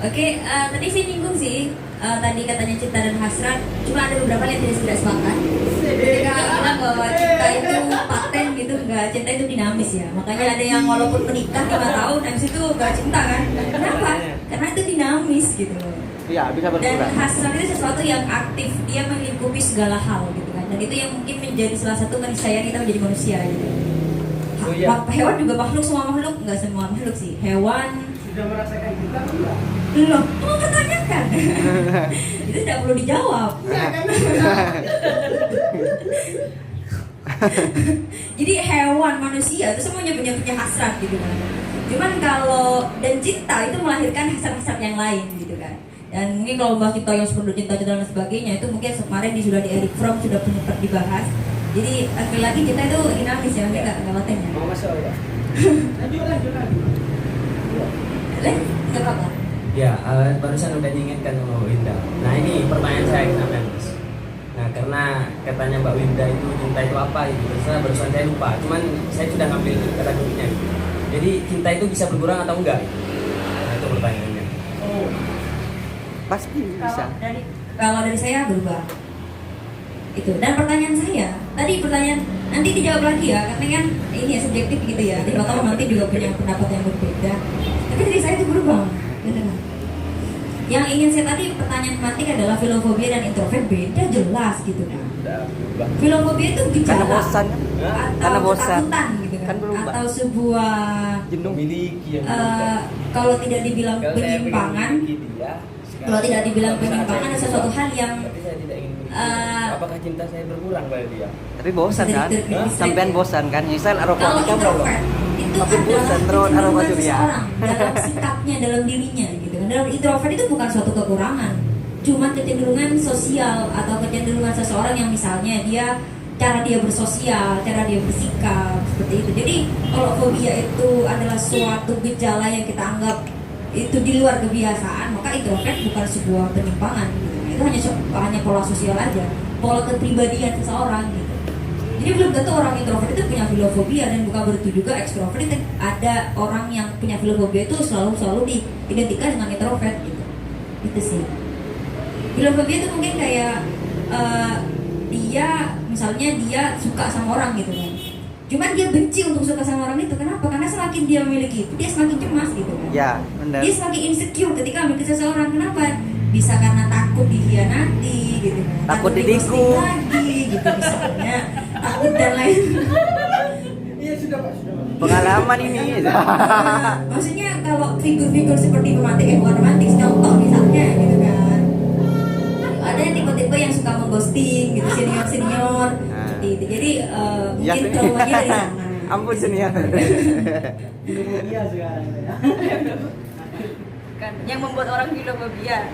Oke, tadi saya nyinggung sih, tadi katanya cinta dan hasrat. Cuma ada beberapa yang tidak sepakat. Ketika bilang bahwa cinta itu paten gitu, enggak, cinta itu dinamis ya. Makanya ada yang walaupun menikah 5 tahun, habis itu enggak cinta kan? Kenapa? Karena itu dinamis gitu. Iya, bisa Dan berkurang. hasrat itu sesuatu yang aktif, dia melingkupi segala hal gitu kan. Dan itu yang mungkin menjadi salah satu kasih sayang kita menjadi manusia gitu. Oh, iya. Hewan juga makhluk, semua makhluk, enggak semua makhluk sih. Hewan Sudah merasakan cinta enggak? loh, mau pertanyakan? Itu tidak perlu dijawab. Jadi hewan, manusia itu semuanya punya hasrat gitu kan. Cuman kalau dan cinta itu melahirkan hasrat-hasrat yang lain gitu kan. Dan mungkin kalau bahas cinta yang sepenuh cinta dan sebagainya itu mungkin kemarin sudah di Eric Fromm sudah sempat dibahas. Jadi lagi-lagi kita itu dinamis ya, nggak laten ya. Mau masuk ya? Lanjut. Nggak apa-apa. Ya, barusan udah diingatkan sama Mbak Winda. Nah ini pertanyaan saya kenapa Mas? Nah karena katanya Mbak Winda itu cinta itu apa gitu. Barusan saya lupa. Cuman saya sudah ngambil kata kuncinya. Gitu. Jadi cinta itu bisa berkurang atau enggak? Nah, itu pertanyaannya. Oh, Pasti bisa. Kalau dari saya berubah. Itu. Dan pertanyaan saya, tadi pertanyaan nanti dijawab lagi ya, karena kan ini ya subjektif gitu ya. Di bakal nanti juga punya pendapat yang berbeda. Tapi dari saya itu berubah. Benar. Yang ingin saya tadi pertanyaan tematik adalah filofobia dan introvert beda jelas gitu kan. Filofobia itu Karena gejala bosan. atau Karena bosan. ketakutan gitu kan, Kan berubah. atau sebuah Jenuh. memiliki yang kalau tidak dibilang penyimpangan, kalau tidak dibilang penyimpangan ada sesuatu hal yang tapi saya tidak ingin apakah cinta saya berkurang pada dia? Tapi bosan kan? Hah? Sampean bosan kan? Misal kalau aromatika introvert itu Makin bosan, adalah terus aroma kecenderungan surya. seseorang dalam sikapnya, dalam dirinya gitu. Dalam introvert itu bukan suatu kekurangan, cuma kecenderungan sosial atau kecenderungan seseorang yang misalnya dia cara dia bersosial, cara dia bersikap seperti itu. Jadi kalau fobia itu adalah suatu gejala yang kita anggap itu di luar kebiasaan, maka introvert bukan sebuah penyimpangan gitu. Itu hanya pola sosial aja, pola kepribadian seseorang gitu. Jadi belum tentu orang introvert itu punya filofobia, dan bukan berarti juga ekstrovert itu ada orang yang punya filofobia itu selalu diidentikan dengan introvert gitu. Itu sih. Filofobia itu mungkin kayak dia misalnya dia suka sama orang gitu kan. Cuman dia benci untuk suka sama orang itu. Kenapa? Karena semakin dia memiliki itu, dia semakin cemas gitu kan. Ya, benar. Dia semakin insecure ketika memiliki seseorang. Kenapa? Bisa karena takut dikhianati gitu kan. Takut di ghosting ditikung. lagi gitu misalnya. Takut dan lain. Iya sudah Pak. Pengalaman ini. Maksudnya kalau figur-figur seperti romantis, bukan romantis, contoh misalnya gitu kan. Ada yang tipe-tipe yang suka mengghosting gitu, senior seperti itu. Jadi Ya, mungkin traumanya dari sana. Ampun senior. Iya sekarang ya. Kan yang membuat orang filofobia.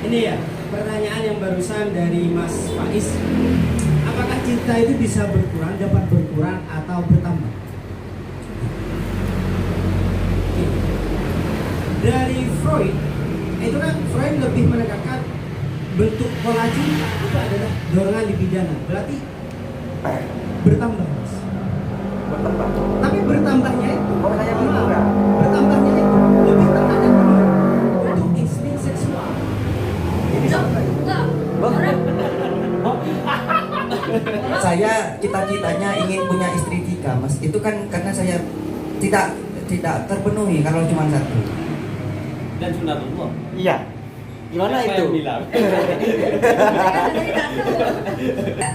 Ini ya, pertanyaan yang barusan dari Mas Faiz. Apakah cinta itu bisa berkurang, dapat berkurang atau bertambah? Oke. Dari Freud, itu kan Freud lebih menekankan bentuk pola cinta itu adalah dorongan libidana. Berarti bertambah, Mas. Bertambah. Tapi bertambahnya itu, Oh, saya berkurang. bertambahnya itu lebih terhadap untuk insting seksual. Saya cita-citanya ingin punya istri 3, Mas. Itu kan karena saya tidak terpenuhi kalau cuma satu. Dan sunatullah. Iya. Gimana Siapa itu? yang bilang?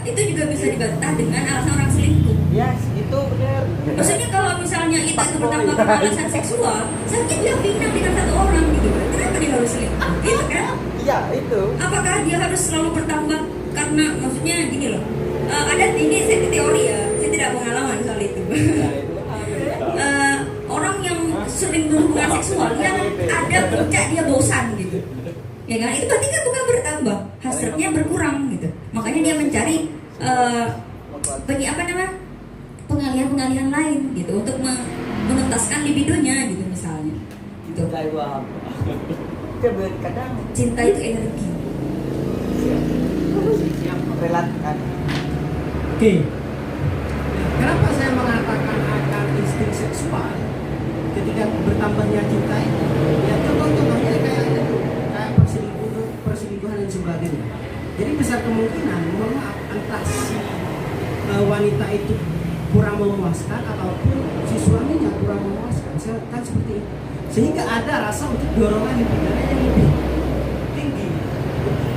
Itu juga bisa dibantah dengan alasan orang selingkuh. Ya, itu benar. Maksudnya kalau misalnya itu bertambah karena alasan seksual, seharusnya dia pindah dengan satu orang gitu kan. Kenapa dia harus selingkuh? Gitu kan? Iya, itu. Apakah dia harus selalu bertambah karena maksudnya gini loh. Ada ini saya teori ya, saya tidak pengalaman soal itu. Orang yang sering berhubungan seksual yang ada puncak dia bosan gitu. Ya kan? Itu berarti kan bukan bertambah, hasratnya berkurang gitu. Makanya dia mencari pengalihan-pengalihan lain gitu untuk menuntaskan libidonya gitu misalnya. Gitu. Cinta itu apa? Kadang Cinta itu energi. relatif kan. Oke. Kenapa saya mengatakan akan insting seksual? ketika bertambahnya cinta itu, ya contohnya kayak perselingkuhan dan sebagainya. Jadi besar kemungkinan, mohon maaf, entah si wanita itu kurang memuaskan ataupun si suaminya kurang memuaskan, kan seperti itu. Sehingga ada rasa untuk dorongan hidupnya yang lebih tinggi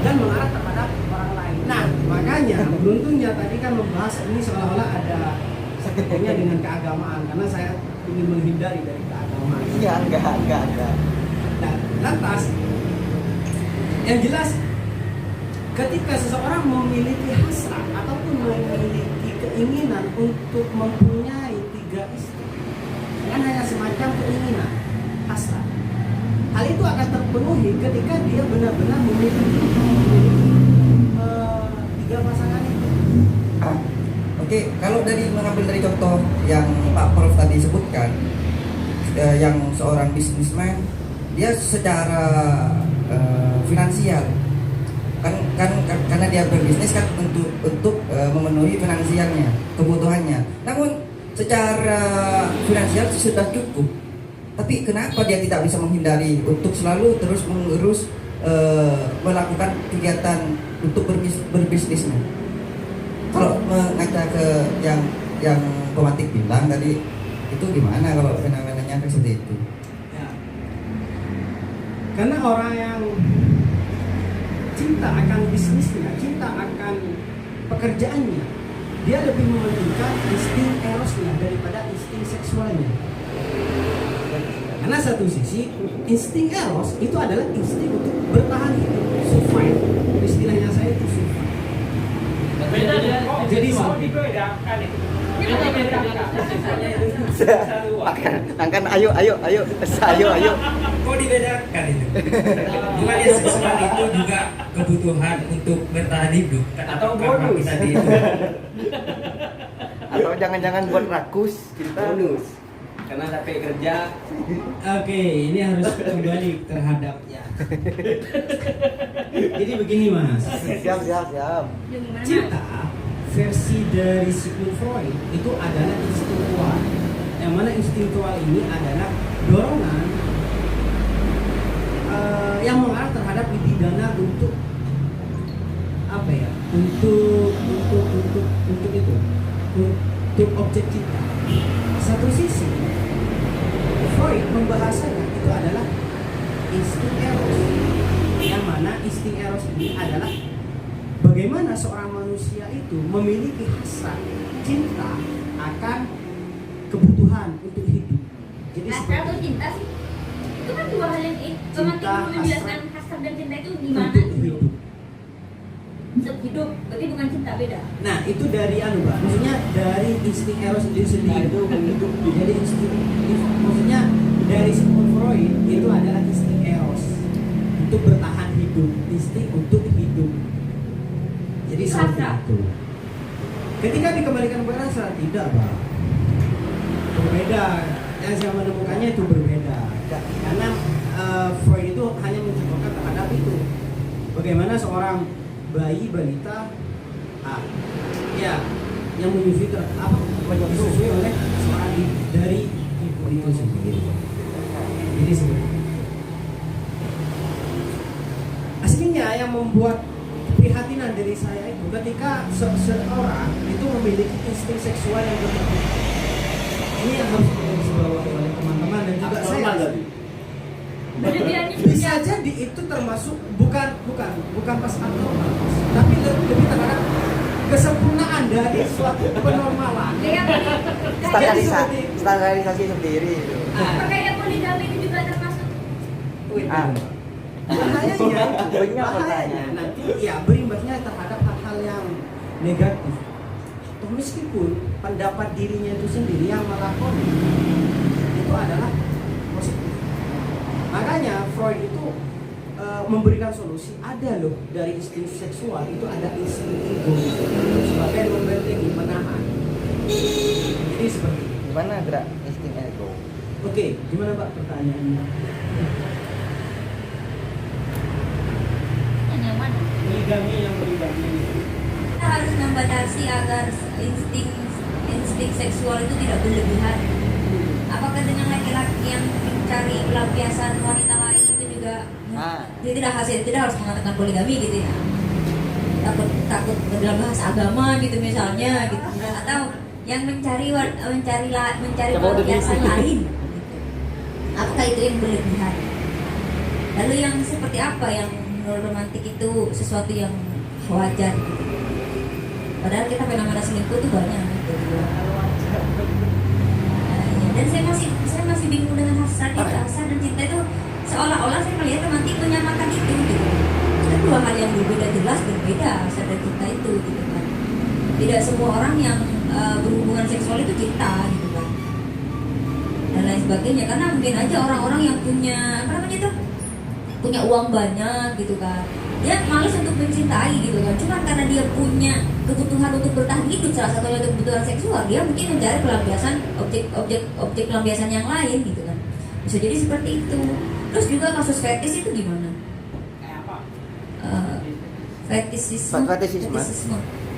dan mengarah kepada orang lain. Nah, makanya beruntungnya tadi kan membahas ini seolah-olah ada seketengnya dengan keagamaan, karena saya ingin menghindari dari keagamaan. Iya, enggak. Nah, lantas yang jelas ketika seseorang memiliki hasrat ataupun memiliki keinginan untuk mempunyai 3 istri, kan hanya semacam keinginan, hasrat. Hal itu akan terpenuhi ketika dia benar-benar memiliki 3 pasangan itu. Oke, kalau mengambil dari contoh yang Pak Prof tadi sebutkan, yang seorang bisnismen, dia secara finansial kan karena dia berbisnis kan untuk memenuhi finansialnya, kebutuhannya. Namun secara finansial sudah cukup. Tapi kenapa dia tidak bisa menghindari untuk selalu terus mengurus melakukan kegiatan untuk berbisnisnya? Kalau mengaca ke yang pematik bilang tadi, itu gimana kalau fenomenanya seperti itu? Ya. Karena orang yang cinta akan bisnisnya, cinta akan pekerjaannya, dia lebih mementingkan insting erosnya daripada insting seksualnya. Karena satu sisi, insting eros itu adalah insting untuk bertahan hidup, survive. Istilahnya saya itu survive. Jadi dibedakan itu. Angkan ayo. Kok dibedakan itu? Bukan yang seksual itu juga kebutuhan untuk bertahan hidup Atau karena bonus. tadi itu. Atau jangan-jangan buat rakus cinta. Bonus. Karena capek kerja. Oke, ini harus kembali terhadapnya. Jadi begini Mas, Siap. cinta versi dari Sigmund Freud itu adalah instingtual. Yang mana instingtual ini adalah dorongan yang mengarah terhadap pidana untuk apa ya? Untuk itu, untuk objek cinta. Satu sisi, Freud membahasanya itu adalah insting eros, yang mana insting eros ini adalah bagaimana seorang manusia itu memiliki hasrat cinta akan kebutuhan untuk hidup. Jadi Hasrat atau cinta sih? Itu kan dua hal yang Cinta, menjelaskan hasrat dan cinta itu gimana untuk gitu. hidup. Untuk hidup, berarti bukan cinta, beda. Nah itu dari Mbak, maksudnya dari insting eros itu sendiri. Jadi maksudnya dari Sigmund Freud itu adalah insting eros untuk bertahan hidup, insting untuk hidup. Jadi seperti itu. Ketika dikembalikan kepada hasrat, tidak Pak, berbeda. Yang saya menemukannya itu berbeda. Karena Freud itu hanya mencontohkan terhadap itu. Bagaimana seorang bayi balita yang menyusui disusui oleh seorang dari ibu itu sendiri. Jadi seperti itu. Aslinya yang membuat keprihatinan dari saya itu ketika seorang itu memiliki insting seksual yang berlebih. Ini yang harus dibawa oleh teman-teman dan juga saya. Berlebihannya Bisa jadi itu termasuk bukan pas abnormal, tapi lebih terhadap kesempurnaan dari suatu penormalan. kayak Standarisasi sendiri itu. kayak poligami itu juga termasuk. Bahayanya nanti ya berimbasnya terhadap hal-hal yang negatif. Toh meskipun pendapat dirinya itu sendiri yang melakoni itu adalah positif. Makanya Freud itu memberikan solusi, ada loh dari insting seksual itu ada insting ego sebagai membentengi, menahan. Jadi seperti itu. Gimana gerak insting ego? Oke, gimana Pak pertanyaannya? Yang mana? Poligami yang poligami. Kita harus membatasi agar insting seksual itu tidak berlebihan. apakah dengan laki-laki yang mencari pelampiasan wanita lain itu juga dia tidak harus mengatakan poligami gitu ya, takut dalam bahasa agama gitu misalnya gitu, atau yang mencari pelampiasan lain gitu. Apakah itu yang berlebihan? Lalu yang seperti apa yang menurut romantik itu sesuatu yang wajar gitu. Padahal kita fenomena selingkuh itu banyak gitu. Dan saya masih bingung dengan hasrat dan cinta itu, seolah-olah saya melihat romantik menyamakan itu gitu. Itu dua hal yang berbeda, jelas berbeda hasrat dan cinta itu gitu kan. Tidak semua orang yang berhubungan seksual itu cinta gitu kan, dan lain sebagainya. Karena mungkin aja orang-orang yang punya punya uang banyak gitu kan, dia malas untuk mencintai gitu kan, cuma karena dia punya kebutuhan untuk bertahan hidup, salah satunya untuk kebutuhan seksual, dia mungkin mencari pelampiasan objek pelampiasan yang lain gitu kan. Bisa jadi seperti itu. Terus juga kasus fetis itu gimana? Kayak apa? Fetisisme.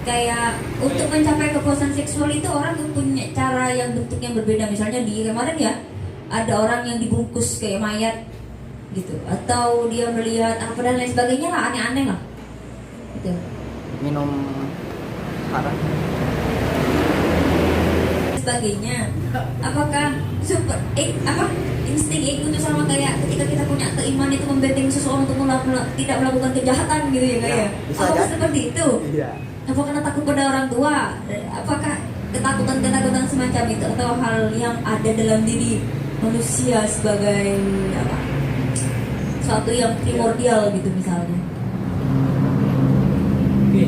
Kayak untuk mencapai kepuasan seksual itu orang tuh punya cara yang bentuk yang berbeda. Misalnya di kemarin ya ada orang yang dibungkus kayak mayat gitu, atau dia melihat apa dan lain sebagainya lah, aneh-aneh lah gitu. Minum haram Sebagainya. Apakah insting ego itu sama kayak ketika kita punya keimanan itu membentengi seseorang untuk tidak melakukan kejahatan gitu ya kayak? Bisa Apakah jadi. seperti itu? Iya. Apa karena takut pada orang tua? Apakah ketakutan semacam itu, atau hal yang ada dalam diri manusia sebagai suatu yang primordial gitu misalnya? Oke.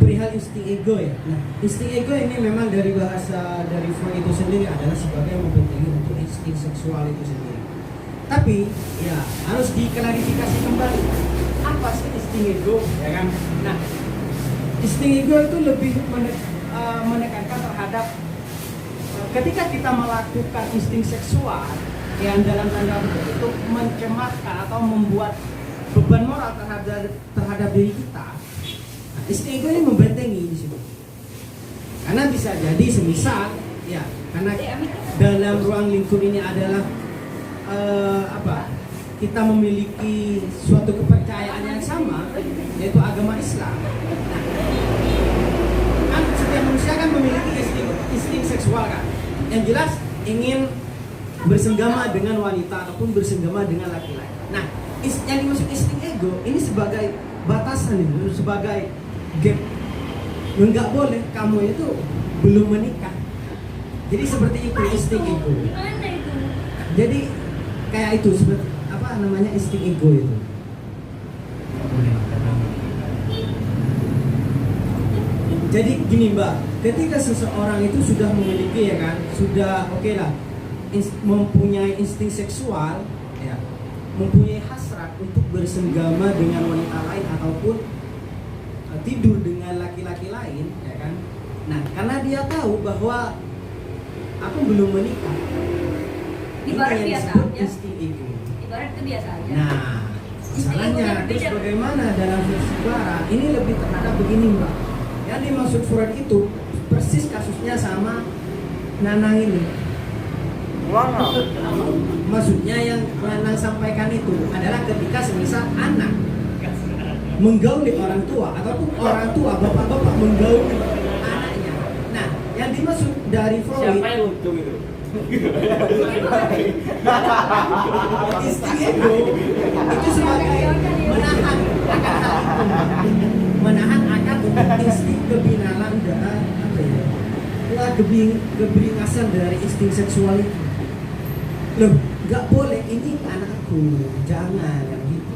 Perihal insting ego ya. Nah, insting ego ini memang dari bahasa dari Freud itu sendiri adalah sebagai membentengi untuk insting seksual itu sendiri. Tapi ya harus diklarifikasi kembali. Apa sih insting ego, ya kan? Nah, insting ego itu lebih menekankan terhadap ketika kita melakukan insting seksual yang dalam tanda kutip itu mencemarkan atau membuat beban moral terhadap diri kita. Nah, insting ego ini membentengi di situ. Karena bisa jadi semisal ya, karena dalam ruang lingkup ini adalah kita memiliki suatu kepercayaan yang sama, yaitu agama Islam. Nah, setiap manusia kan memiliki insting seksual kan, yang jelas ingin bersenggama dengan wanita ataupun bersenggama dengan laki-laki. Nah, yang dimaksud insting ego ini sebagai batasan itu, sebagai gap. Enggak boleh, kamu itu belum menikah. Jadi seperti itu insting ego. Jadi kayak itu seperti apa namanya insting ego itu. Jadi gini Mbak, ketika seseorang itu sudah memiliki ya kan, sudah oke lah, mempunyai insting seksual, ya, mempunyai hasrat untuk bersenggama dengan wanita lain ataupun tidur dengan laki-laki lain, ya kan. Nah, karena dia tahu bahwa aku belum menikah, Ibarat ini yang biasa disebut aja. insting ego. Ibarat itu biasa aja. Nah, masalahnya Insting ego terus beda. bagaimana dalam versi barat ini lebih terhadap begini Mbak. Yang dimaksud Freud itu persis kasusnya sama Nanang ini. Wow. Maksudnya yang Nanang sampaikan itu adalah ketika semisal anak menggauli orang tua ataupun orang tua bapak-bapak menggauli anaknya. Nah, yang dimaksud dari Freud Siapa yang untung itu? insting ego itu sebagai menahan akan hal itu, menahan akan insting kebinalan dan apa ya, keberingasan dari insting seksual itu. Loh, nggak boleh, ini anakku, jangan gitu.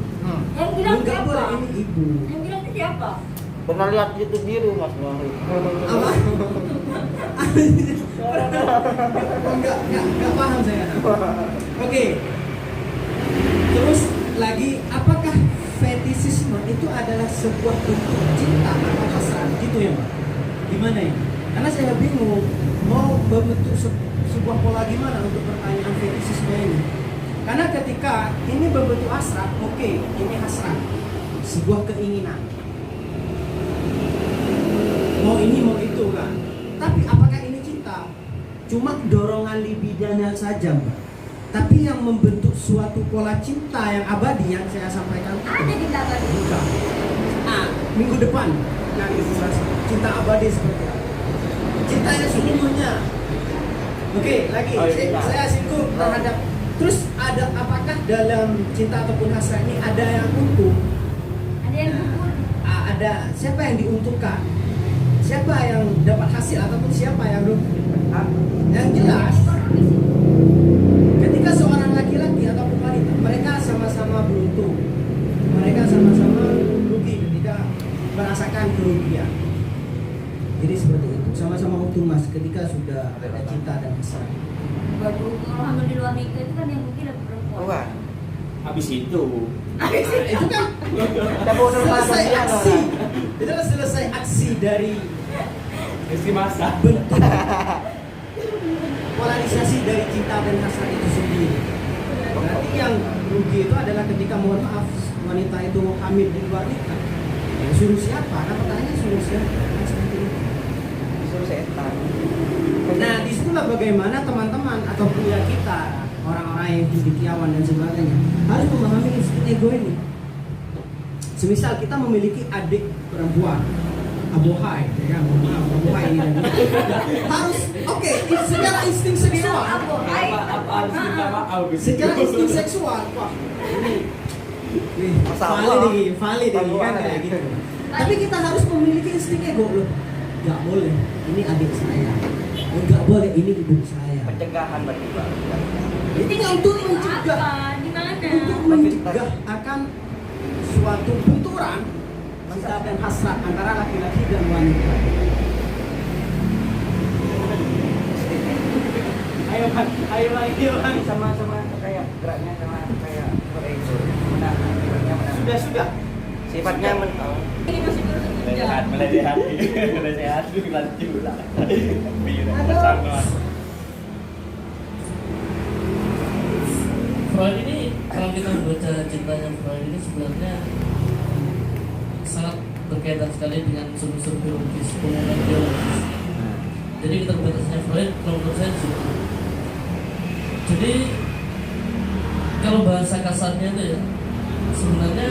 Yang bilang Nggak siapa? boleh, ini ibu. Yang bilang itu siapa? Pernah lihat YouTube biru Mas Wahri. Apa? Nggak paham saya. Oke. Terus lagi, apakah fetisisme itu adalah sebuah bentuk cinta atau hasrat gitu ya Mbak? Gimana ya? Karena saya bingung mau membentuk sebuah pola gimana untuk pertanyaan fetisisme ini. Karena ketika ini berbentuk hasrat, oke, ini hasrat, sebuah keinginan. mau ini mau itu kan. Tapi apakah ini cinta? Cuma dorongan libidinal saja, Mbak. Tapi yang membentuk suatu pola cinta yang abadi yang saya sampaikan Ada di belakang. bukan. Minggu depan yang ilustrasi cinta abadi seperti apa? Cinta yang sesungguhnya. Oke, lagi saya singgung terhadap. Terus ada apakah dalam cinta ataupun hasrat ini ada yang untung? Ada yang gugur. Ada siapa yang diuntungkan? Siapa yang dapat hasil ataupun siapa yang rugi? Yang jelas, ketika seorang laki-laki ataupun wanita, mereka sama-sama beruntung, mereka sama-sama rugi ketika merasakan kerugian. Jadi seperti itu, sama-sama untung mas ketika sudah ada cinta dan hasrat. Waduh, kalau hamil di luar nikah itu kan yang rugi adalah perempuan. Wah, Habis itu Itu kan kita mau selesai aksi. Itu kan selesai aksi dari isi masa. bentuk polarisasi dari cinta dan hasrat itu sendiri. Berarti yang rugi itu adalah ketika mohon maaf wanita itu hamil di luar nikah. Yang suruh siapa? Kan pertanyaannya suruh siapa? Kan seperti itu. disuruh setan. Nah, disitulah bagaimana teman-teman atau pria kita, orang-orang yang cendekiawan dan sebagainya, harus memahami insting ego ini. Semisal kita memiliki adik perempuan, abohai, ya kan? Mohon maaf, abohai ini dan itu. Harus, oke, secara insting seksual, secara insting seksual, wah, ini Masalah. valid ini kan kayak gitu. Tapi kita harus memiliki insting ego loh. Gak boleh, ini adik saya. Gak boleh, ini ibu saya. Pencegahan berarti Pak. Ini untuk mencegah, Apa? Di mana? untuk mencegah akan suatu benturan cinta dan hasrat antara laki-laki dan wanita. Ayo lagi Sama-sama kayak geraknya sama kayak itu. Mana? sudah. Sifatnya Ini masih belum Mulai sehat, mulai sehat, lanjut lah. Freud ini, kalau kita membaca cintanya Freud ini sebenarnya sangat berkaitan sekali dengan unsur-unsur biologis, hubungan biologis. Jadi keterbatasannya Freud, kalau menurut saya di situ. Jadi kalau bahasa kasarnya itu ya, sebenarnya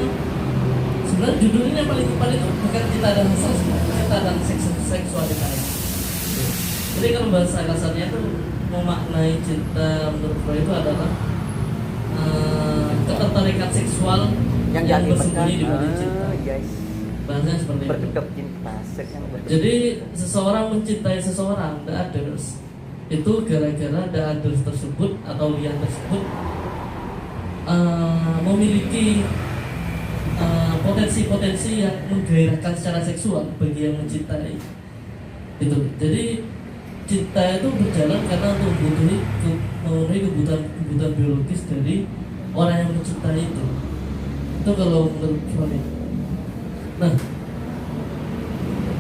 judulnya yang paling tepat itu bukan cinta dan hasrat, cinta dan seksualitas. Jadi kalau bahasa kasarnya itu memaknai cinta menurut Freud itu adalah ketertarikan seksual yang bersembunyi di balik cinta. Guys. Bahasanya seperti itu. Berkedok cinta, seks yang berkedok. Jadi seseorang mencintai seseorang, the others, itu gara-gara the others tersebut atau lian tersebut memiliki potensi-potensi yang menggairahkan secara seksual bagi yang mencintai. Itu. Jadi cinta itu berjalan karena untuk memenuhi kebutuhan biologis dari orang yang mencintai itu. Itu kalau menurut Freud. Nah,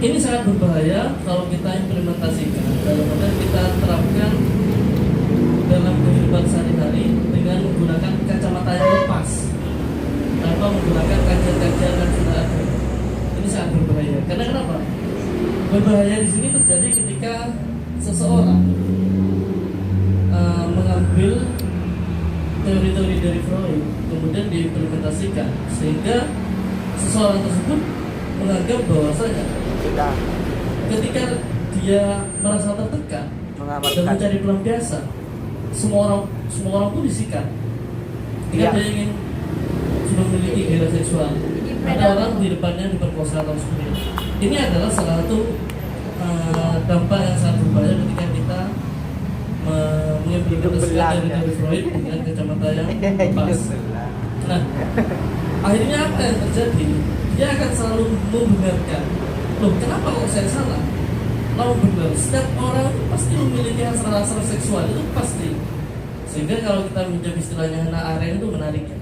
ini sangat berbahaya kalau kita implementasikan dalam arti kita terapkan dalam kehidupan sehari-hari dengan menggunakan kacamata yang lepas tanpa menggunakan kajian-kajian yang sudah ada. Ini sangat berbahaya. Karena kenapa? Berbahaya di sini terjadi ketika seseorang mengambil teori-teori dari Freud kemudian diimplementasikan sehingga seseorang tersebut menganggap bahwasanya Sudah ketika dia merasa tertekan dan mengamalkan. mencari pelampiasan, semua orang pun disikat. Ketika Iya. dia ingin sudah memiliki gairah seksual, ada orang di depannya diperkosa atau seperti itu. Ini adalah salah satu dampak yang sangat berbahaya ketika kita mengimplementasikan dari Freud dengan kacamata yang lepas. Nah, akhirnya apa yang terjadi? Dia akan selalu membenarkan. Loh, kenapa kok saya salah? Lalu benar, setiap orang itu pasti memiliki hasrat-hasrat seksual, itu pasti. Sehingga kalau kita minjam istilahnya Hannah Arendt itu menariknya,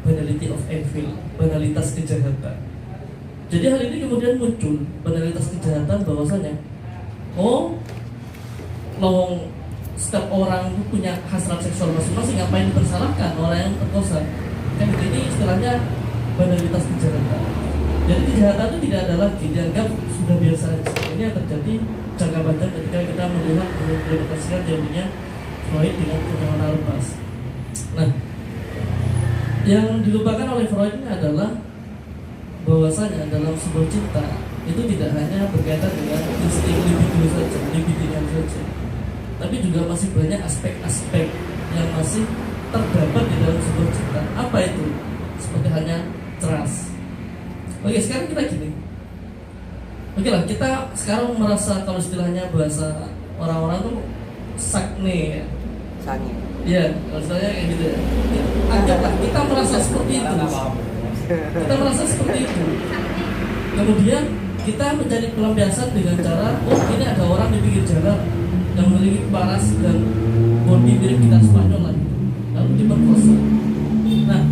banality of evil, banalitas kejahatan. Jadi hal ini kemudian muncul banalitas kejahatan bahwasanya, oh, lowong setiap orang itu punya hasrat seksual masing-masing, ngapain dipersalahkan orang yang perkosa? Kan ini istilahnya banalitas kejahatan. Jadi kejahatan itu tidak ada lagi, dianggap sudah biasa aja. Ini yang terjadi jangka panjang ketika kita melihat mengimplementasikan teorinya Freud dengan penyamaran lepas. Nah, yang dilupakan oleh Freud ini adalah bahwasanya dalam sebuah cinta itu tidak hanya berkaitan dengan insting libido saja, libidinan saja, tapi juga masih banyak aspek-aspek yang masih terdapat di dalam sebuah cinta. Apa itu? Seperti hanya trust. Oke, sekarang kita gini. Oke lah, kita sekarang merasa kalau istilahnya bahasa orang-orang tuh sakne ya. Sangi. Iya, kalau istilahnya kayak gitu ya. Anggaplah kita merasa seperti itu. Kita merasa seperti itu. Kemudian kita mencari pelampiasan dengan cara, oh ini ada orang di pinggir jalan yang memiliki paras dan body mirip kita Spanyol lah, lalu diperkosa. Nah,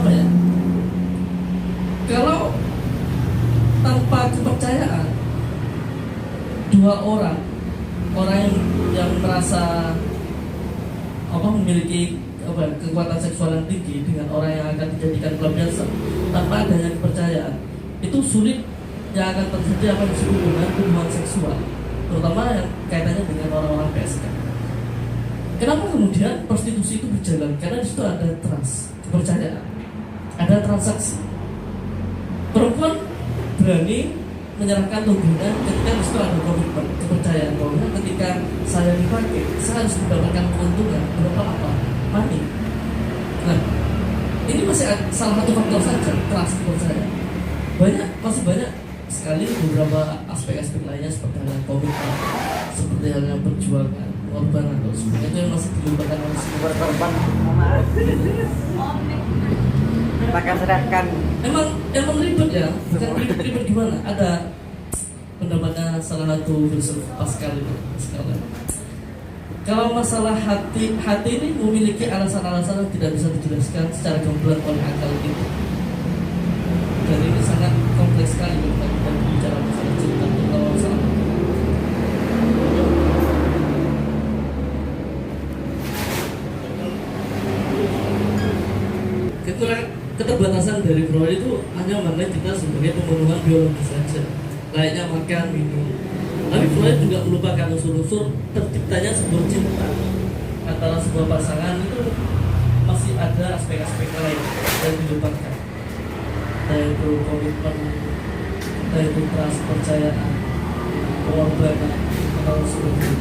apa ya? Kalau tanpa kepercayaan dua orang yang merasa memiliki kekuatan seksual yang tinggi dengan orang yang akan dijadikan pelampiasan tanpa adanya kepercayaan, itu sulit yang akan terjadi apa yang disebut dengan hubungan seksual, terutama yang kaitannya dengan orang-orang PSK. Kenapa kemudian prostitusi itu berjalan? Karena di situ ada trust, kepercayaan, ada transaksi. Perempuan berani menyerahkan tubuhnya ketika di situ ada komitmen, kepercayaan bahwa ketika saya dipakai, saya harus mendapatkan keuntungan berapa apa, money. Nah, ini masih salah satu faktor saja, trust, kepercayaan. Masih banyak sekali beberapa aspek-aspek lainnya seperti halnya komitmen, seperti halnya perjuangan, pengorbanan atau sebagainya itu yang masih dilupakan oleh semua. Berkorban akan serahkan. Emang ribet ya, bukan ribet gimana? Ada pendapatnya salah satu filsuf Pascal itu. Kalau masalah hati ini memiliki alasan-alasan yang tidak bisa dijelaskan secara gamblang oleh akal kita. Dan ini sangat kompleks sekali ketika kita bicara masalah cinta atau masalah keterbatasan dari Freud itu hanya mengenai kita sebagai pemenuhan biologis saja, layaknya makan, minum. Tapi Freud juga melupakan unsur-unsur terciptanya sebuah cinta antara sebuah pasangan itu masih ada aspek-aspek lain yang dilupakan, yaitu komitmen, yaitu trust, percayaan, pengorbanan atau sebagainya.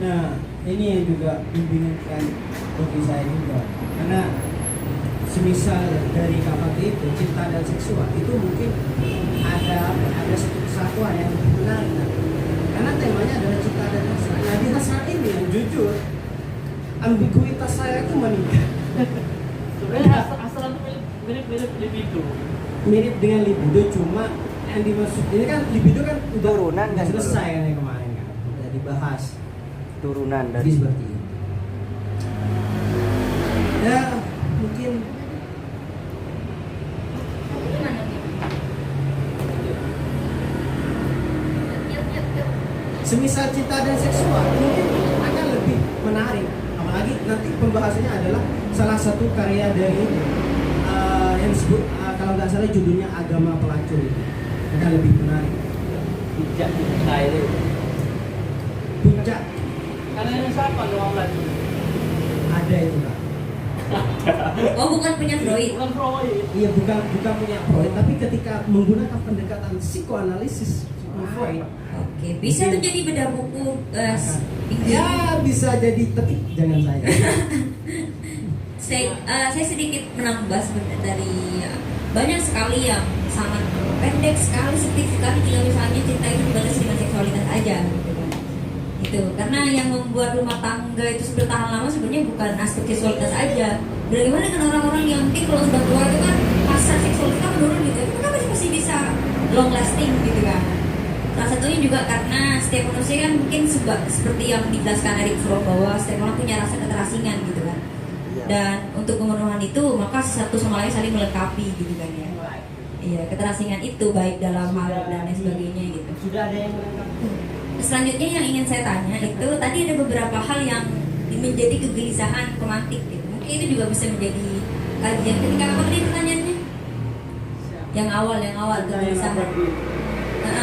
Nah, ini yang juga membingungkan bagi saya juga, karena semisal dari KKP itu cinta dan seksual itu mungkin ada satu kesatuan yang lebih menarik, karena temanya adalah cinta dan hasrat. Nah, di hasrat ini yang jujur ambiguitas saya itu meningkat. Sebenarnya hasrat itu mirip libido. Mirip dengan libido, cuma yang dimaksud ini kan libido kan udah Turunan kan, selesai kan yang kemarin kan udah dibahas. Turunan Jadi dari seperti itu. Ya mungkin semisal cinta dan seksual mungkin akan lebih menarik, apalagi nanti pembahasannya adalah salah satu karya dari yang disebut kalau nggak salah judulnya Agama Pelacur, akan lebih menarik. Bijak kita itu. Puncak Karena ini siapa doang lagi? ada itu kan. Oh, bukan punya Freud. Bukan Freud. Iya, bukan punya Freud, tapi ketika menggunakan pendekatan psikoanalisis Freud, Oke, bisa tuh jadi bedah buku ya bisa jadi, tapi jangan saya. Saya sedikit menambah sebenarnya dari banyak sekali yang sangat pendek sekali, sempit sekali jika misalnya cinta itu dibatasi dengan seksualitas aja gitu kan. Gitu. Karena yang membuat rumah tangga itu bertahan lama sebenarnya bukan aspek seksualitas aja. Bagaimana dengan orang-orang yang mungkin kalau sudah tua itu kan pasar seksualitas menurun gitu, itu kan masih bisa long lasting gitu kan. Salah satunya juga karena setiap manusia kan mungkin seperti yang dijelaskan Eric Fromm bahwa setiap orang punya rasa keterasingan gitu kan. Dan untuk pemenuhan itu maka satu sama lain saling melengkapi gitu kan ya. Iya, keterasingan itu baik dalam hal dan lain sebagainya gitu. Sudah ada yang melengkapi. Selanjutnya yang ingin saya tanya itu tadi ada beberapa hal yang menjadi kegelisahan pemantik gitu. Mungkin itu juga bisa menjadi kajian ketika apa tadi pertanyaannya? Yang awal kegelisahan.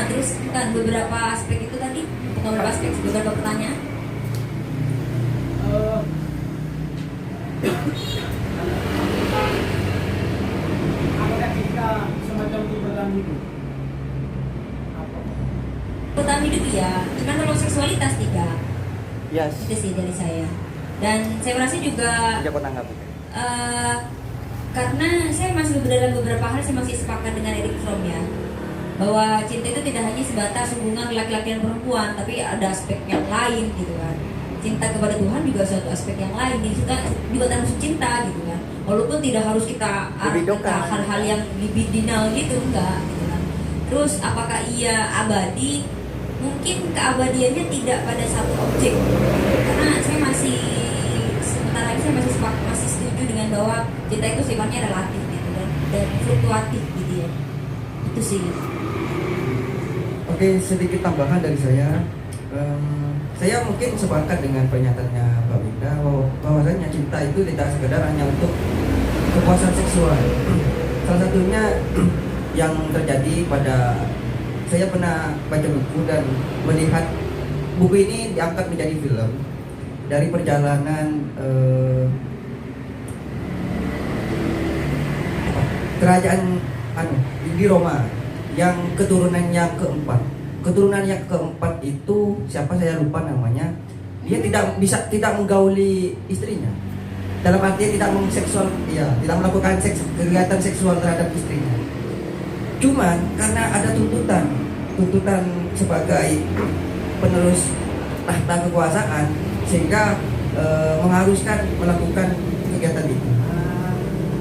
Terus kan beberapa aspek itu tadi, bukan beberapa aspek, beberapa pertanyaan. Apakah kita semacam itu bertahan hidup? Bertahan hidup ya, cuman kalau seksualitas tidak. Yes. Itu sih dari saya. Dan saya merasa juga Tidak kau tanggapi. karena saya masih dalam beberapa hal saya masih sepakat dengan Eric Fromm ya, bahwa cinta itu tidak hanya sebatas hubungan laki-laki dan perempuan, tapi ada aspek yang lain gitu kan. Cinta kepada Tuhan juga suatu aspek yang lain, kita juga termasuk cinta gitu kan. Walaupun tidak harus kita arahkan ke hal-hal yang libidinal gitu, enggak gitu kan. Terus apakah ia abadi? Mungkin keabadiannya tidak pada satu objek, karena saya masih sementara ini saya masih setuju dengan bahwa cinta itu sifatnya relatif gitu dan fluktuatif gitu ya. Itu sih. Oke, sedikit tambahan dari saya. Saya mungkin sepakat dengan pernyataannya Mbak Winda bahwasanya cinta itu tidak sekedar hanya untuk kepuasan seksual. Salah satunya yang terjadi pada saya pernah baca buku dan melihat buku ini diangkat menjadi film dari perjalanan kerajaan di Roma yang keturunan yang keempat. Keturunan yang keempat itu siapa saya lupa namanya. Dia tidak menggauli istrinya. Dalam artian tidak tidak melakukan kegiatan seksual terhadap istrinya. Cuman karena ada tuntutan sebagai penerus tahta kekuasaan sehingga mengharuskan melakukan kegiatan itu.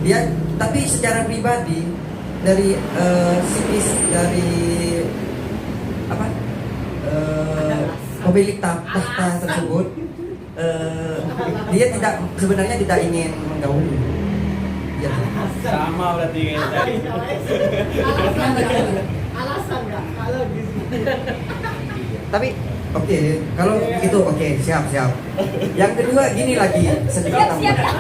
Dia tapi secara pribadi dari pemilik tahta tersebut dia sebenarnya tidak ingin menggauli. Ya. Sama berarti kayak tadi. Alasan nggak kalau di sini? Tapi oke, kalau begitu oke, siap. Yang kedua gini lagi sedikit tambahan.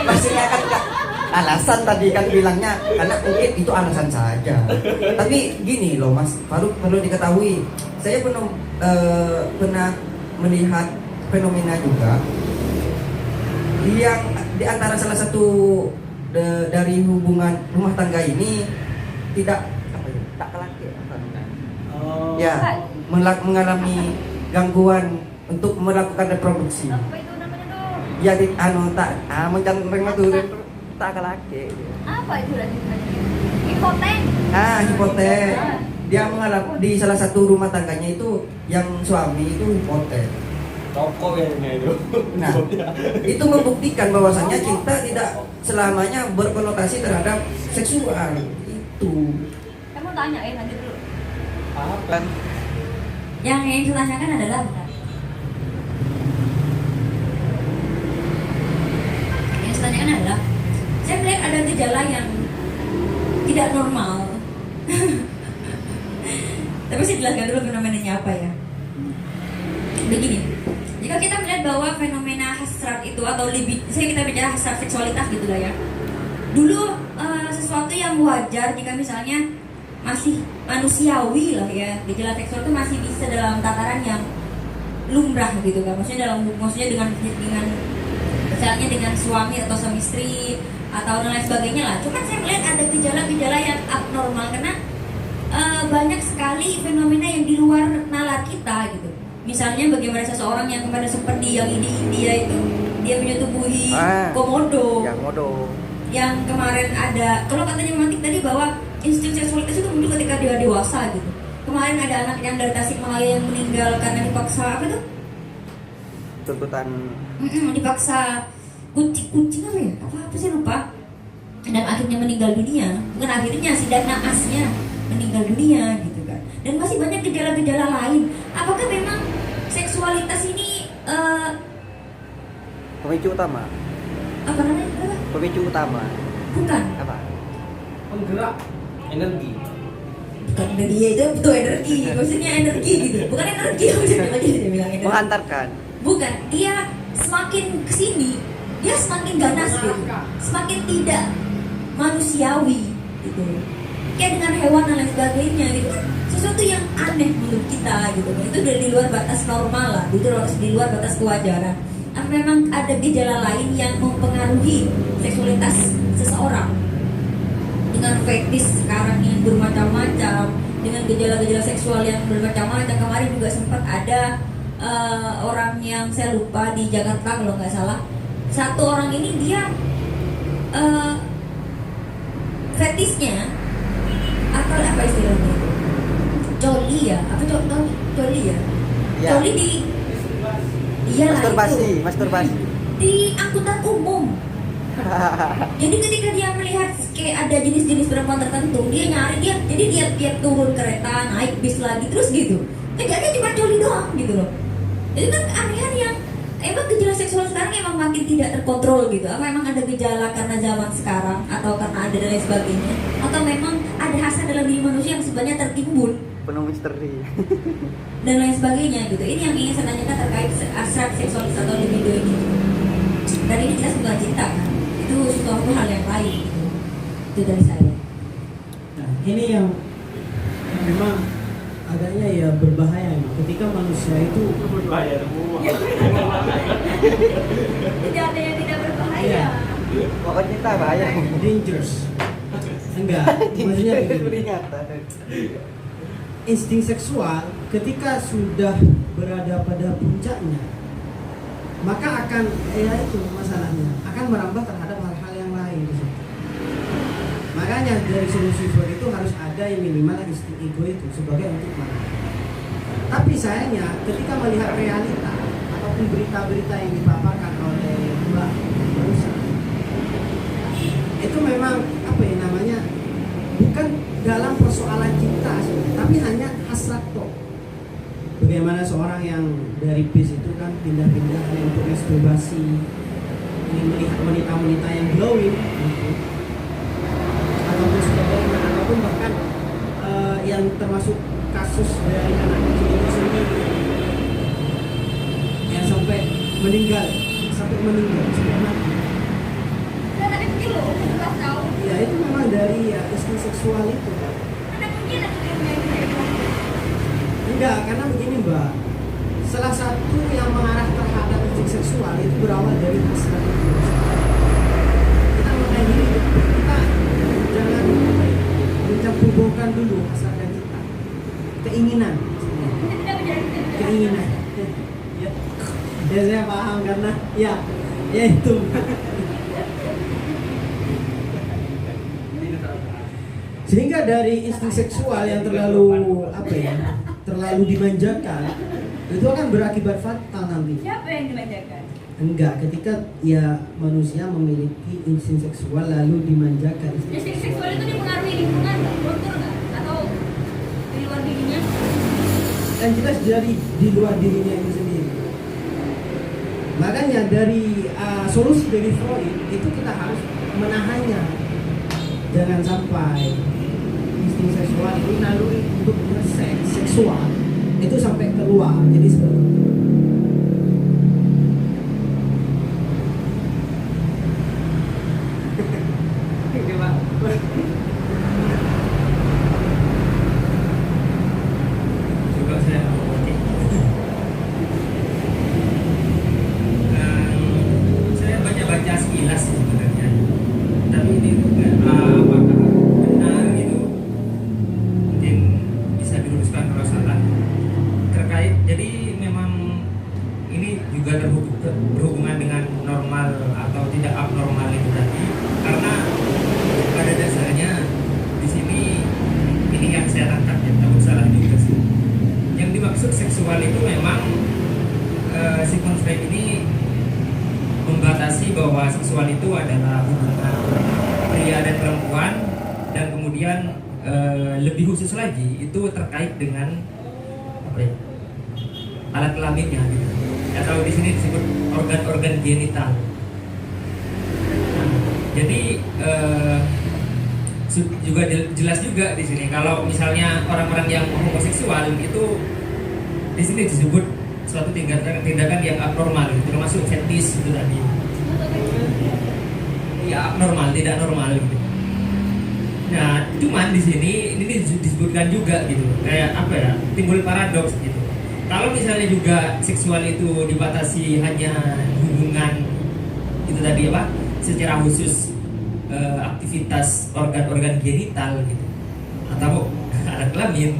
Maksudnya kan nggak alasan tadi kan bilangnya karena mungkin itu alasan saja. Tapi gini loh Mas, perlu diketahui. Saya pernah melihat fenomena juga yang di antara salah satu dari hubungan rumah tangga ini tak kelaki ya mengalami gangguan untuk melakukan reproduksi. Apa itu namanya tuh? Ya mencari turun tak kelaki. Apa itu lanjutannya? Hipotek. Hipotek. Dia mengalami di salah satu rumah tangganya itu yang suami itu hipotek. Toko kayaknya itu. Nah, itu membuktikan bahwasannya cinta tidak selamanya berkonotasi terhadap seksual. Itu. Kamu tanya lanjut dulu. Apa? Yang saya tanyakan adalah saya melihat ada gejala yang tidak normal. Tapi saya jelaskan dulu fenomenanya apa ya. Begini, jika kita melihat bahwa fenomena hasrat itu atau kita bicara hasrat seksualitas gitu lah ya. Dulu sesuatu yang wajar jika misalnya masih manusiawi lah ya, gejala seksual itu masih bisa dalam tataran yang lumrah gitu kan. Maksudnya dengan misalnya dengan suami atau suami istri atau dan lain sebagainya lah. Cuman saya melihat ada gejala-gejala yang abnormal karena banyak sekali fenomena yang di luar nalar kita gitu. Misalnya bagaimana seseorang yang kemarin seperti yang di India itu dia menyetubuhi komodo. Yang kemarin ada, kalau katanya memantik tadi bahwa insting seksualitas itu muncul ketika dia dewasa gitu. Kemarin ada anak yang dari Tasikmalaya yang meninggal karena dipaksa apa tuh? Tuntutan Dipaksa kucing apa ya? Apa sih lupa. Dan akhirnya meninggal dunia. Bukan akhirnya sih, dan naasnya meninggal dunia gitu kan. Dan masih banyak gejala-gejala lain. Apakah memang seksualitas ini pemicu utama. apa namanya? Pemicu utama. Bukan. Apa? Penggerak energi. Bukan energi itu energi. Maksudnya energi gitu. Bukan energi maksudnya dia bilang energi. Menghantarkan. Bukan, dia semakin kesini dia semakin ganas gitu, semakin tidak manusiawi gitu. Kayak dengan hewan dan lain sebagainya gitu kan, sesuatu yang aneh menurut kita gitu kan. Itu udah di luar batas normal lah, itu harus di luar batas kewajaran. Apa memang ada gejala lain yang mempengaruhi seksualitas seseorang dengan fetish sekarang yang bermacam-macam, dengan gejala-gejala seksual yang bermacam-macam. Kemarin juga sempat ada orang yang saya lupa di Jakarta kalau nggak salah, satu orang ini dia fetishnya atau apa istilahnya itu, coli ya, apa coli ya, Ya. coli di iyalah itu Masturbasi. di angkutan umum. Jadi ketika dia melihat kayak ada jenis-jenis perempuan tertentu, dia nyari jadi dia turun kereta, naik bis lagi terus gitu. Kerjanya cuma coli doang gitu loh. Itu kan keanehan yang emang gejala seksual sekarang emang makin tidak terkontrol gitu. Apa emang ada gejala karena zaman sekarang atau karena ada dan lain sebagainya, atau memang ada hasrat dalam diri manusia yang sebenarnya tertimbun Penuh misteri. dan lain sebagainya gitu. Ini yang ingin saya tanyakan terkait hasrat seksualis atau libido ini. Dan ini jelas bukan cinta kan, itu suatu hal yang lain gitu. Itu dari saya. Nah, ini yang memang agaknya ya berbahaya nih. Ketika manusia itu Tidak ada yang tidak berbahaya. Iya. Pokoknya cinta bahaya. dangerous. Enggak, maksudnya begini. Peringatan. Insting seksual ketika sudah berada pada puncaknya, maka akan itu masalahnya akan merambah terhadap hal-hal yang lain di situ. Makanya dari solusi Freud itu harus ada yang minimal insting ego itu sebagai untuk menahan. Tapi sayangnya ketika melihat realita ataupun berita-berita yang dipaparkan oleh Mbak barusan, itu memang apa ya namanya, bukan dalam persoalan cinta tapi hanya hasrat toh. Bagaimana seorang yang dari bis itu kan pindah-pindah untuk masturbasi, ingin melihat wanita-wanita yang glowing gitu. Ataupun sebagainya, ataupun bahkan yang termasuk kasus dari anak kecil itu sendiri yang sampai meninggal sampai mati. Dan tadi mungkin loh, sudah tahu. Ya itu memang dari ya insting seksual itu. Ada mungkin ada yang Enggak, karena begini Mbak, salah satu yang mengarah terhadap insting seksual itu berawal dari hasrat itu. Kita mengenai diri kita jangan mencampurkan dulu hasrat dan kita, keinginan, tidak menjadi keinginan. Ya, ya saya paham karena ya itu. Sehingga dari insting seksual yang terlalu terlalu dimanjakan itu akan berakibat fatal nanti. Siapa yang dimanjakan? Enggak, ketika ya manusia memiliki insting seksual lalu dimanjakan. Insting seksual itu dipengaruhi lingkungan nggak? Kultur nggak? Atau di luar dirinya? Dan jelas dari di luar dirinya itu sendiri. Makanya dari solusi dari Freud itu kita harus menahannya. Jangan sampai insting seksual itu naluri untuk seks seksual itu sampai keluar. Jadi seperti itu. Coba saya oke. Saya baca sekilas sebenarnya, tapi ini apakah benar gitu, mungkin bisa diluruskan kalau salah terkait. Jadi memang ini juga berhubungan dengan normal atau tidak abnormal itu tadi, karena pada dasarnya di sini ini yang saya tangkap ya, takut salah juga sih. Yang dimaksud seksual itu memang Sigmund Freud ini membatasi bahwa seksual itu adalah hubungan pria dan perempuan, dan kemudian lebih khusus lagi itu terkait dengan apa ya, alat kelaminnya gitu. Atau di sini disebut organ-organ genital. Jadi juga jelas juga di sini kalau misalnya orang-orang yang homoseksual itu di sini disebut suatu tindakan yang abnormal, termasuk fetis itu tadi. ya abnormal, tidak normal gitu. Nah, cuman di sini ini disebutkan juga gitu, kayak apa ya, timbul paradoks gitu. Kalau misalnya juga seksual itu dibatasi hanya hubungan itu tadi apa, secara khusus aktivitas organ-organ genital gitu, atau alat kelamin,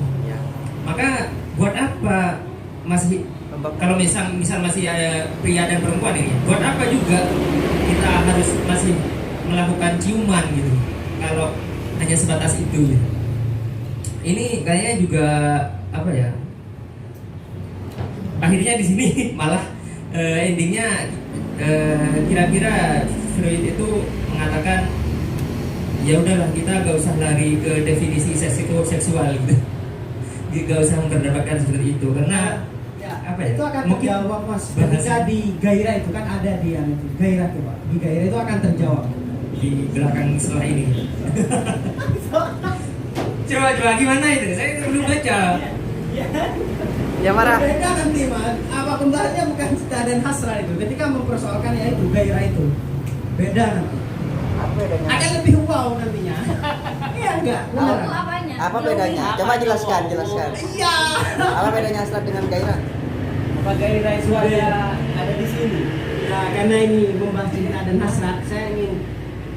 maka buat apa masih kalau misal masih ada pria dan perempuan ini, buat apa juga kita harus masih melakukan ciuman gitu kalau hanya sebatas itu gitu. Ini kayaknya juga apa ya, akhirnya di sini malah endingnya kira-kira Freud itu mengatakan ya udahlah, kita gak usah lari ke definisi seksual gitu, gak usah mendapatkan seperti itu karena apa ya, Itu akan mungkin terjawab mas ketika di gairah itu kan ada di yang itu gairah tuh pak, di gairah itu akan terjawab. di belakang setelah ini. Coba gimana itu? Saya belum baca. Ya marah. Beda nanti mas, apa kembarnya bukan cita dan hasrat itu. Ketika mempersoalkan ya itu gairah itu beda nanti. Apa bedanya? Akan lebih wow nantinya. Iya enggak? Tahu Benar. tuh apanya? Apa bedanya? Coba jelaskan. Iya. Apa bedanya hasrat dengan gairah? Apa gairah itu ada di sini? Ya karena ini membahas cinta dan hasrat, saya ingin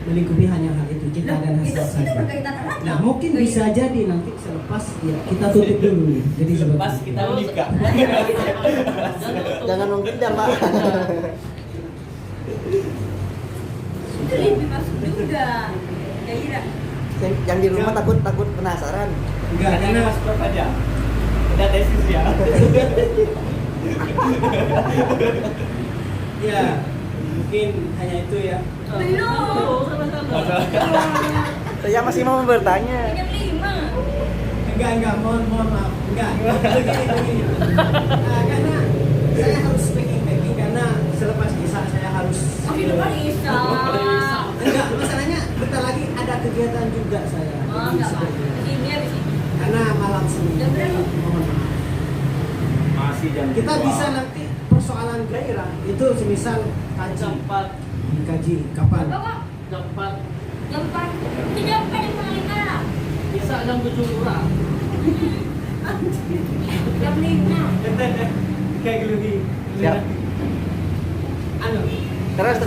melingkupi hanya hal itu, cinta dan hasrat Itu saja. berkaitan erat. Nah mungkin bisa jadi nanti selepas ya kita tutup dulu nih. Jadi Pas seperti kita menikah. Jangan mungkin dah Pak. Itu lebih masuk juga. Gairah. Yang di rumah takut penasaran. enggak karena Mas Prof aja. Udah tesis ya. ya mungkin hanya itu ya. Belum. Saya masih mau bertanya. Yang 5. Enggak, mohon maaf. Enggak. Begini. Nah, karena saya harus packing karena selepas kisah saya harus Oh, di depan Isa. enggak, masalahnya bentar lagi ada kegiatan juga saya. Oh, Jadi enggak apa. seperti itu. Ini habis ini. Karena malam sini. Jam berapa? Mohon maaf. Masih jam Kita 2. bisa nanti persoalan gairah itu semisal kaji. Jam 4. Dikaji kapan? Bapak, Jam 4. jam 4. Itu jam 4 yang pengelingkaran. Bisa jam 7 kurang. Jam 5. Kayak gini. Siap. Anu. Terus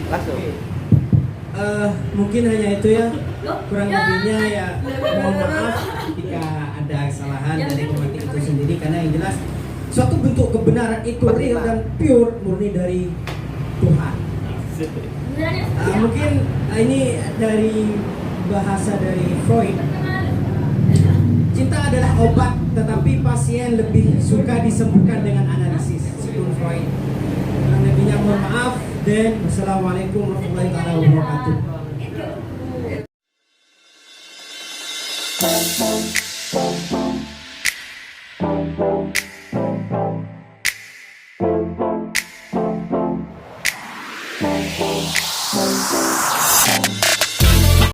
langsung. Mungkin hanya itu ya. Loh, Kurang ya. lebihnya ya mohon maaf jika ada kesalahan dari pematik itu sendiri, karena yang jelas suatu bentuk kebenaran itu real dan pure murni dari Tuhan. Sebenarnya Mungkin ini dari bahasa dari Freud, cinta adalah obat tetapi pasien lebih suka disembuhkan dengan analisis. Sigmund Freud. Kurang lebihnya mohon maaf dan wassalamualaikum warahmatullahi wabarakatuh. itu.